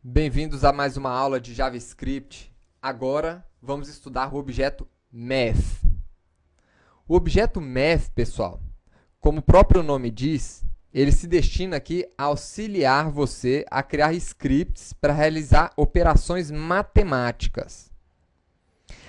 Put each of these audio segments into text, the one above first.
Bem-vindos a mais uma aula de JavaScript. Agora vamos estudar o objeto Math. O objeto Math, pessoal, como o próprio nome diz, ele se destina aqui a auxiliar você a criar scripts para realizar operações matemáticas.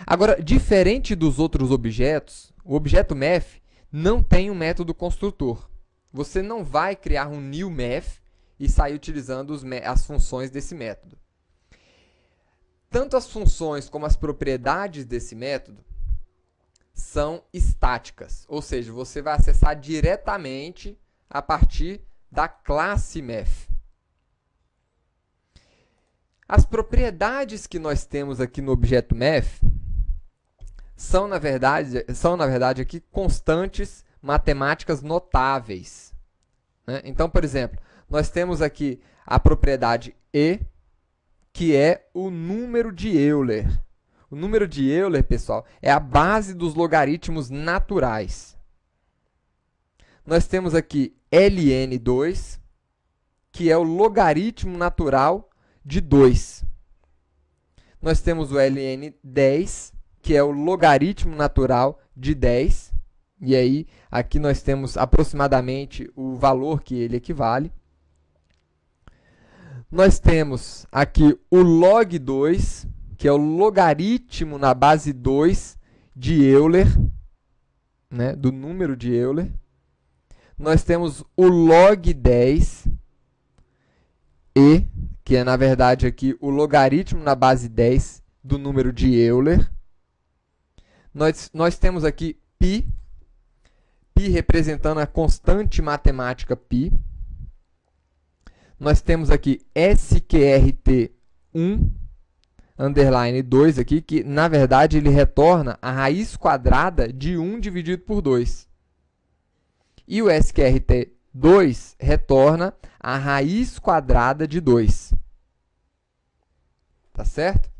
Agora, diferente dos outros objetos, o objeto Math não tem um método construtor. Você não vai criar um new Math e sair utilizando as funções desse método. Tanto as funções como as propriedades desse método são estáticas, ou seja, você vai acessar diretamente a partir da classe Math. As propriedades que nós temos aqui no objeto Math são, na verdade aqui constantes matemáticas notáveis, né? Então, por exemplo, nós temos aqui a propriedade E, que é o número de Euler. O número de Euler, pessoal, é a base dos logaritmos naturais. Nós temos aqui ln2, que é o logaritmo natural de 2. Nós temos o ln10, que é o logaritmo natural de 10. E aí, aqui nós temos aproximadamente o valor que ele equivale. Nós temos aqui o log2, que é o logaritmo na base 2 de Euler, né, do número de Euler. Nós temos o log10, que é, na verdade, aqui o logaritmo na base 10 do número de Euler. Nós temos aqui π representando a constante matemática π. Nós temos aqui sqrt1, underline 2 aqui, que na verdade ele retorna a raiz quadrada de 1 dividido por 2. E o sqrt2 retorna a raiz quadrada de 2. Tá certo?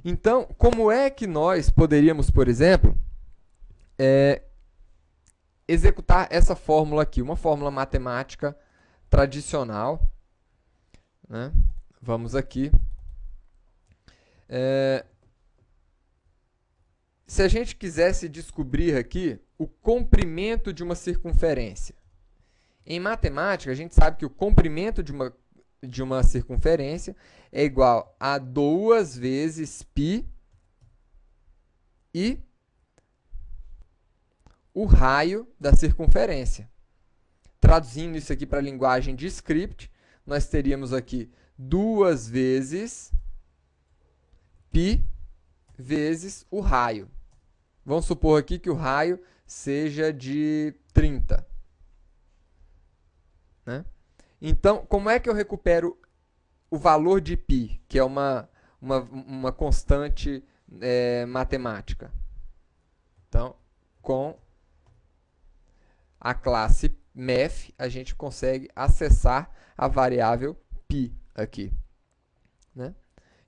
Então, como é que nós poderíamos, por exemplo, executar essa fórmula aqui, uma fórmula matemática tradicional, né? Vamos aqui. Se a gente quisesse descobrir aqui o comprimento de uma circunferência. Em matemática, a gente sabe que o comprimento de uma circunferência é igual a 2 vezes π e o raio da circunferência. Traduzindo isso aqui para a linguagem de script, nós teríamos aqui 2 vezes π vezes o raio. Vamos supor aqui que o raio seja de 30. Né? Então, como é que eu recupero o valor de π, que é uma constante matemática? Então, com a classe Math, a gente consegue acessar a variável π aqui. Né?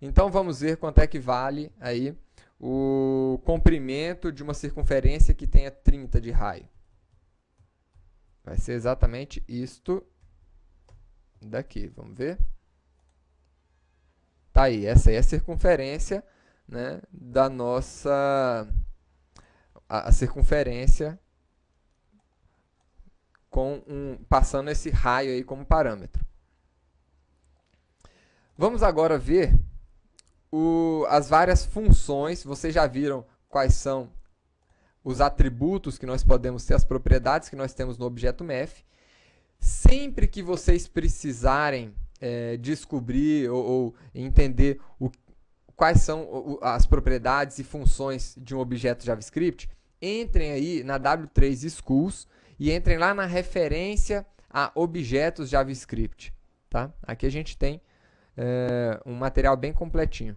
Então, vamos ver quanto é que vale aí o comprimento de uma circunferência que tenha 30 de raio. Vai ser exatamente isto daqui. Vamos ver? Tá aí, essa aí é a circunferência, né, da nossa... a circunferência passando esse raio aí como parâmetro. Vamos agora ver as várias funções. Vocês já viram quais são os atributos que nós podemos ter, as propriedades que nós temos no objeto Math. Sempre que vocês precisarem descobrir ou entender quais são as propriedades e funções de um objeto JavaScript, entrem aí na W3 Schools e entrem lá na referência a objetos JavaScript. Tá? Aqui a gente tem um material bem completinho.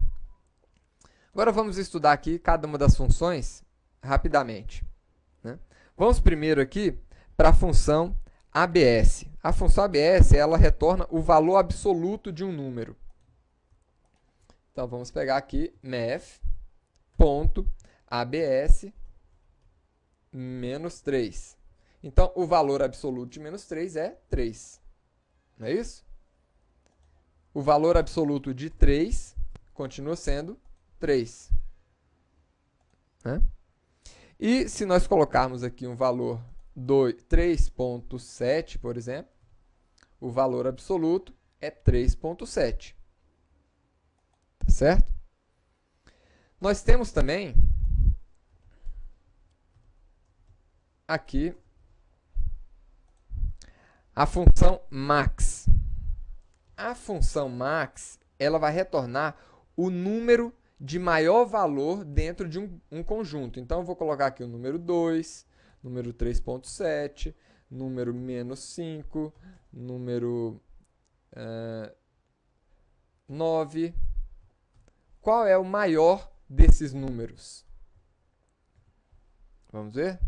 Agora vamos estudar aqui cada uma das funções rapidamente. Né? Vamos primeiro aqui para a função ABS. A função ABS, ela retorna o valor absoluto de um número. Então vamos pegar aqui math.abs menos 3. Então, o valor absoluto de menos 3 é 3. Não é isso? o valor absoluto de 3 continua sendo 3. Né? E se nós colocarmos aqui um valor 3.7, por exemplo, o valor absoluto é 3.7. Tá certo? Nós temos também aqui a função max. A função max, ela vai retornar o número de maior valor dentro de um conjunto. Então, eu vou colocar aqui o número 2, número 3.7, número menos 5, número 9. Qual é o maior desses números? Vamos ver?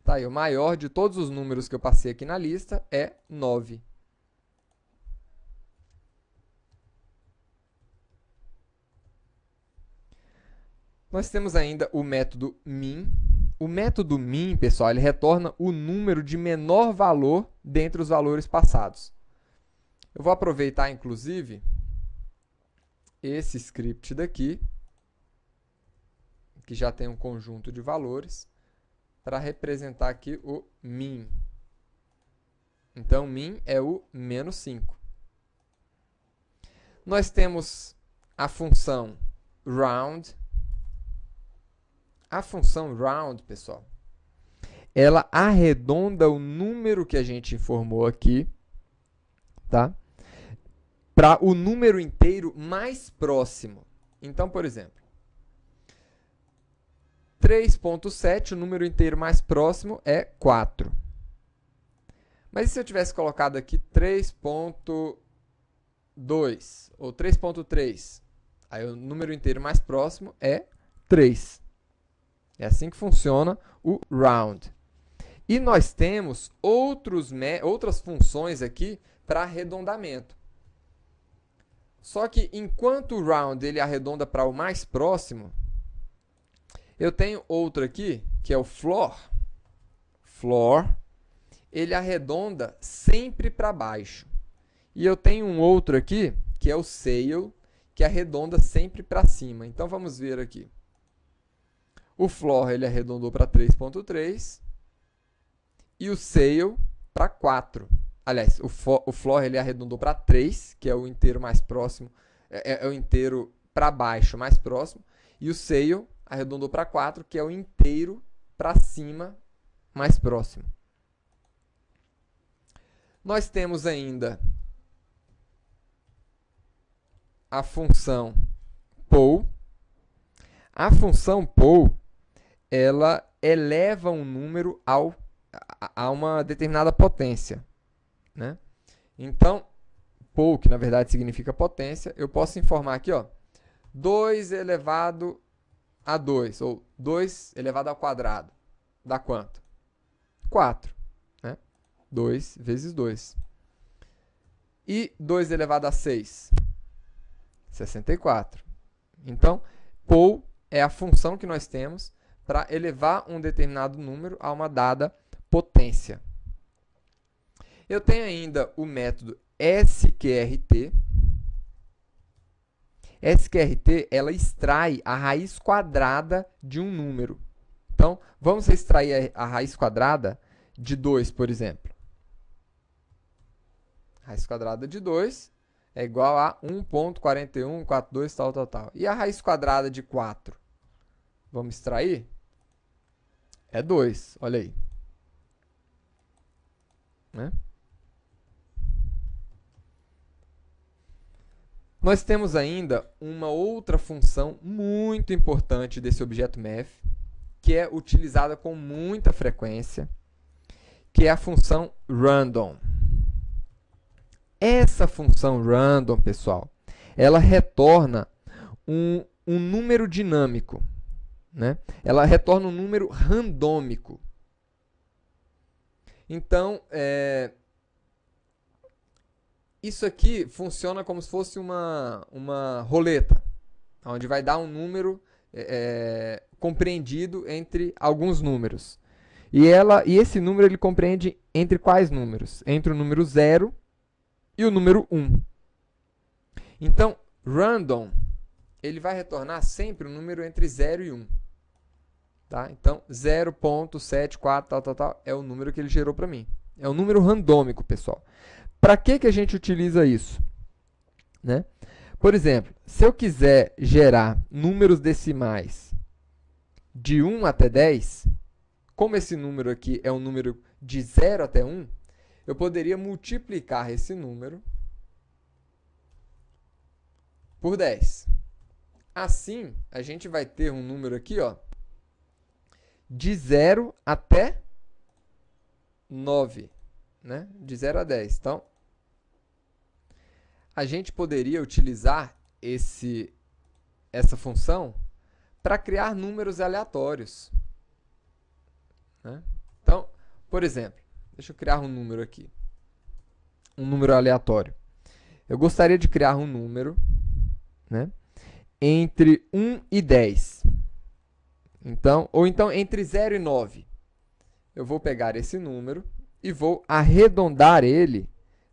Tá aí, o maior de todos os números que eu passei aqui na lista é 9. Nós temos ainda o método min. O método min, pessoal, ele retorna o número de menor valor dentre os valores passados. Eu vou aproveitar, inclusive, esse script daqui, que já tem um conjunto de valores, para representar aqui o min. Então, min é o menos 5. Nós temos a função round. A função round, pessoal, ela arredonda o número que a gente informou aqui, tá? Para o número inteiro mais próximo. Então, por exemplo, 3.7, o número inteiro mais próximo é 4. Mas e se eu tivesse colocado aqui 3.2 ou 3.3? Aí o número inteiro mais próximo é 3. É assim que funciona o round. E nós temos outras funções aqui para arredondamento. Só que enquanto o round ele arredonda para o mais próximo, eu tenho outro aqui, que é o floor. Floor, ele arredonda sempre para baixo. E eu tenho um outro aqui, que é o sail, que arredonda sempre para cima. Então, vamos ver aqui. O floor ele arredondou para 3.3 e o sail para 4. Aliás, o floor ele arredondou para 3, que é o inteiro mais próximo, é o inteiro para baixo mais próximo, e o sail arredondou para 4, que é o inteiro para cima mais próximo. Nós temos ainda a função poll. A função poll, ela eleva um número a uma determinada potência. Né? Então, poll, que na verdade significa potência, eu posso informar aqui, ó, 2 elevado a 2, ou 2 elevado ao quadrado, dá quanto? 4. Né? 2 vezes 2. E 2 elevado a 6? 64. Então, poll é a função que nós temos para elevar um determinado número a uma dada potência. Eu tenho ainda o método sqrt. sqrt, ela extrai a raiz quadrada de um número. Então, vamos extrair a raiz quadrada de 2, por exemplo. A raiz quadrada de 2 é igual a 1.4142, tal. E a raiz quadrada de 4? Vamos extrair? É 2, olha aí. Né? Nós temos ainda uma outra função muito importante desse objeto math, que é utilizada com muita frequência, que é a função random. Essa função random, pessoal, ela retorna um número dinâmico. Né? Ela retorna um número randômico. Então, isso aqui funciona como se fosse uma roleta, onde vai dar um número compreendido entre alguns números. E esse número ele compreende entre quais números? Entre o número 0 e o número 1. Então, random, ele vai retornar sempre um número entre 0 e 1. Tá? Então, 0.74, tal, é o número que ele gerou para mim. É um número randômico, pessoal. Para que a gente utiliza isso? Né? Por exemplo, se eu quiser gerar números decimais de 1 até 10, como esse número aqui é um número de 0 até 1, eu poderia multiplicar esse número por 10. Assim, a gente vai ter um número aqui, ó, de 0 até 9, né? De 0 a 10. Então, a gente poderia utilizar essa função para criar números aleatórios. Né? Então, por exemplo, deixa eu criar um número aqui. Um número aleatório. Eu gostaria de criar um número, né, entre 1 e 10. Então, ou então entre 0 e 9. Eu vou pegar esse número e vou arredondar ele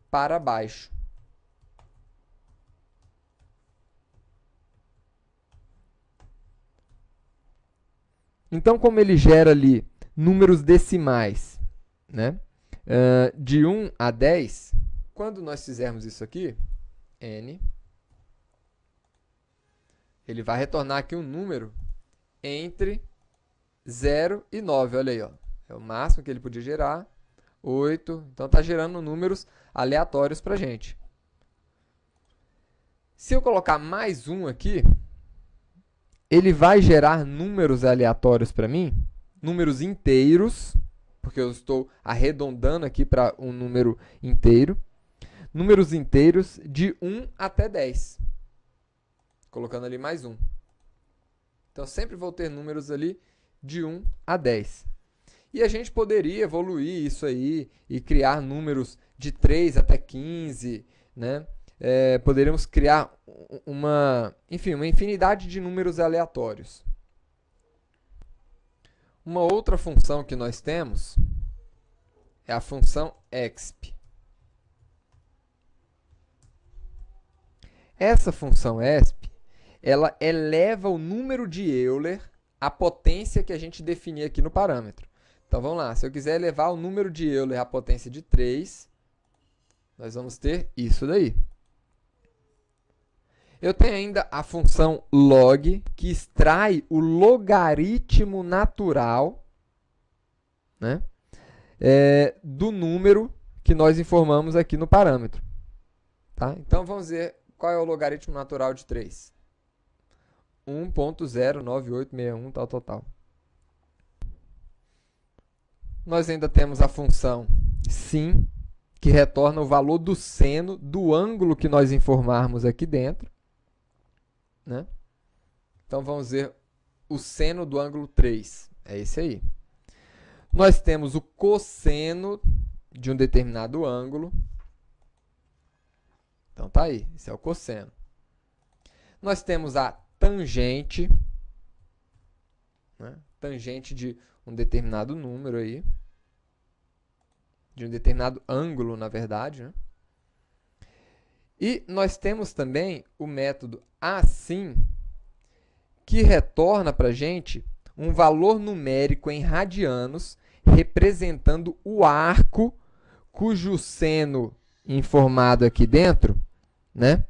para baixo. Então, como ele gera ali números decimais, né, de 1 a 10, quando nós fizermos isso aqui, n, ele vai retornar aqui um número entre 0 e 9. Olha aí, ó. É o máximo que ele podia gerar. 8. Então, está gerando números aleatórios para a gente. Se eu colocar mais um aqui, ele vai gerar números aleatórios para mim, números inteiros, porque eu estou arredondando aqui para um número inteiro, números inteiros de 1 até 10, colocando ali mais um. Então, sempre vou ter números ali de 1 a 10. E a gente poderia evoluir isso aí e criar números de 3 até 15, né? Poderíamos criar uma infinidade de números aleatórios. Uma outra função que nós temos é a função exp. Essa função exp, ela eleva o número de Euler à potência que a gente definir aqui no parâmetro. Então, vamos lá. Se eu quiser elevar o número de Euler à potência de 3, nós vamos ter isso daí. Eu tenho ainda a função log, que extrai o logaritmo natural, né, do número que nós informamos aqui no parâmetro. Tá? Então, vamos ver qual é o logaritmo natural de 3. 1.09861, tal. Nós ainda temos a função sin, que retorna o valor do seno do ângulo que nós informarmos aqui dentro. Né? Então, vamos ver o seno do ângulo 3. É esse aí. Nós temos o cosseno de um determinado ângulo. Então, tá aí. Esse é o cosseno. Nós temos a tangente. Né? Tangente de um determinado número aí. De um determinado ângulo, na verdade. Né? E nós temos também o método assim, que retorna para a gente um valor numérico em radianos, representando o arco cujo seno informado aqui dentro, né,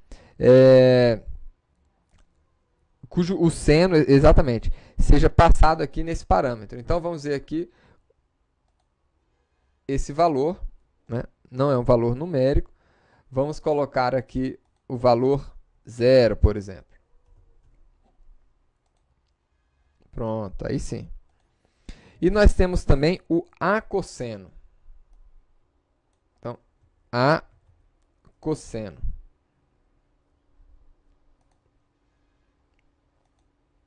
cujo o seno, exatamente, seja passado aqui nesse parâmetro. Então, vamos ver aqui esse valor, né, não é um valor numérico. Vamos colocar aqui o valor 0, por exemplo. Pronto, aí sim. E nós temos também o acosseno. Então, acosseno.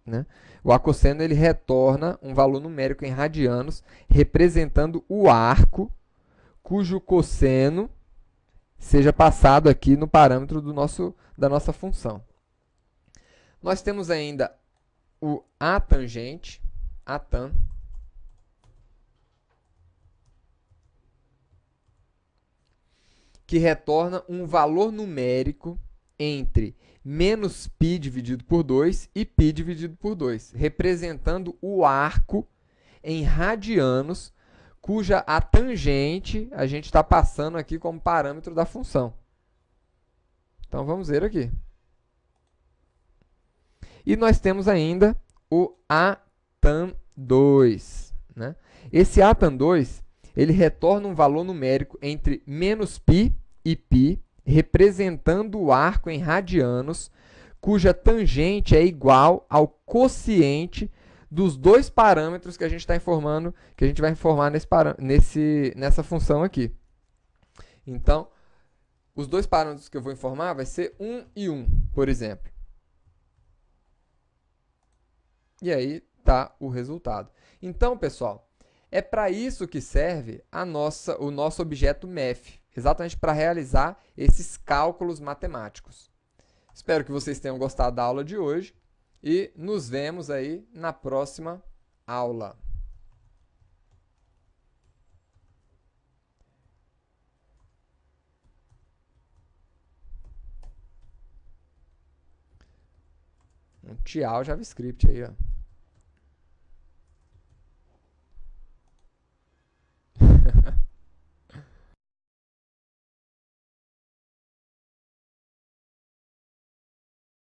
Né? O acosseno ele retorna um valor numérico em radianos, representando o arco cujo cosseno seja passado aqui no parâmetro da nossa função. Nós temos ainda o atangente, atan, que retorna um valor numérico entre menos π dividido por 2 e π dividido por 2, representando o arco em radianos, cuja a tangente a gente está passando aqui como parâmetro da função. Então, vamos ver aqui. E nós temos ainda o ATAN2. Né? Esse ATAN2, ele retorna um valor numérico entre menos π e π, representando o arco em radianos, cuja tangente é igual ao quociente dos dois parâmetros que a gente está informando, que a gente vai informar nessa função aqui. Então, os dois parâmetros que eu vou informar vai ser 1 e 1, por exemplo. E aí está o resultado. Então, pessoal, é para isso que serve o nosso objeto MEF, exatamente para realizar esses cálculos matemáticos. Espero que vocês tenham gostado da aula de hoje e nos vemos aí na próxima aula. Um tchau JavaScript aí, ó.